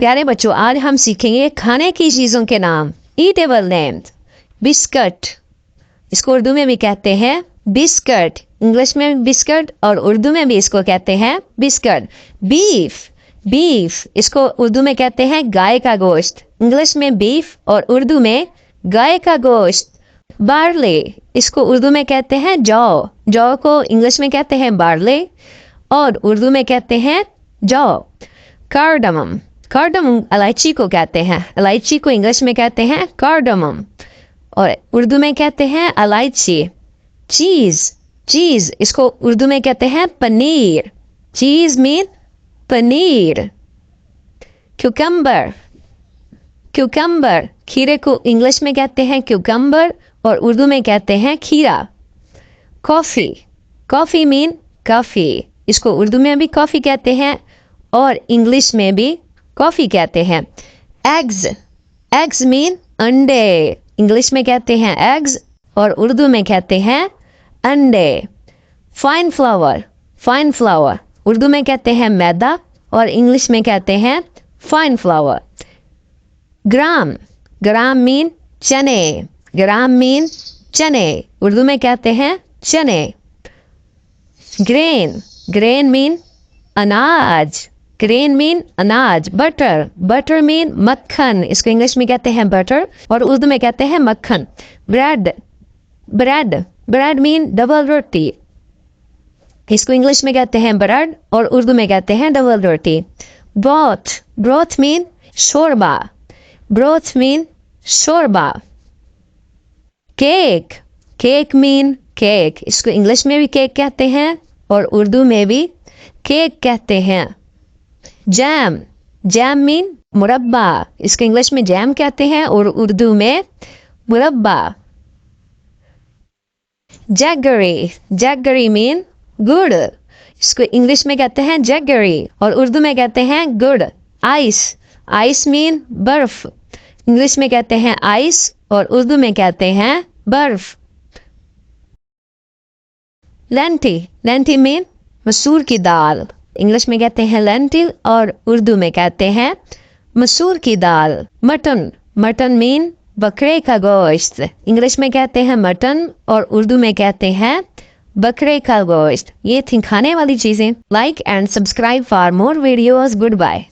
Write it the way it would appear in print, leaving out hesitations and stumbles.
प्यारे बच्चों, आज हम सीखेंगे खाने की चीज़ों के नाम। Eatable names. बिस्किट, इसको उर्दू में भी कहते हैं बिस्किट, इंग्लिश में बिस्किट और उर्दू में भी इसको कहते हैं बिस्किट। बीफ, बीफ इसको उर्दू में कहते हैं गाय का गोश्त, इंग्लिश में बीफ और उर्दू में गाय का गोश्त। बार्ले, इसको उर्दू में कहते हैं जौ, जौ को इंग्लिश में कहते हैं बार्ले और उर्दू में कहते हैं जौ। कार्डमम, कार्डमम इलायची को कहते हैं, इलायची को इंग्लिश में कहते हैं कार्डमम और उर्दू में कहते हैं इलायची। चीज़, चीज़ इसको उर्दू में कहते हैं पनीर, चीज़ मीन पनीर। क्यूकम्बर, क्यूकम्बर खीरे को इंग्लिश में कहते हैं क्यूकम्बर और उर्दू में कहते हैं खीरा। कॉफ़ी, कॉफ़ी मीन कॉफ़ी, इसको उर्दू में भी कॉफ़ी कहते हैं और इंग्लिश में भी कॉफ़ी कहते हैं। एग्स, एग्स मीन अंडे, इंग्लिश में कहते हैं एग्स और उर्दू में कहते हैं अंडे। Fine flower, fine flower Urdu में कहते हैं मैदा और इंग्लिश में कहते हैं फाइन फ्लावर। ग्राम, ग्राम मीन चने, ग्राम मीन चने, उर्दू में कहते हैं चने। ग्रेन, ग्रेन मीन अनाज, ग्रेन मीन अनाज। बटर, बटर मीन मक्खन, इसको इंग्लिश में कहते हैं बटर और उर्दू में कहते हैं मक्खन। Bread, bread, bread mean double रोटी, इसको इंग्लिश में कहते हैं ब्रेड और उर्दू में कहते हैं डबल रोटी। ब्रोथ, ब्रोथ मीन शोरबा, ब्रोथ मीन शोरबा। केक, केक मीन केक, इसको इंग्लिश में भी केक कहते हैं और उर्दू में भी केक कहते हैं। जैम, जैम मीन मुरब्बा, इसको इंग्लिश में जैम कहते हैं और उर्दू में मुरब्बा। जैगरी, जैगरी मीन गुड़, इसको इंग्लिश में कहते हैं जैगरी और उर्दू में कहते हैं गुड़। आइस, आइस मीन बर्फ, इंग्लिश में कहते हैं आइस और उर्दू में कहते हैं बर्फ। लेंटी, लेंटी मीन मसूर की दाल, इंग्लिश में कहते हैं लेंटिल और उर्दू में कहते हैं मसूर की दाल। मटन, मटन मीन बकरे का गोश्त, इंग्लिश में कहते हैं मटन और उर्दू में कहते हैं बकरे का गोश्त। ये थी खाने वाली चीज़ें। Like and subscribe for more videos. Good bye.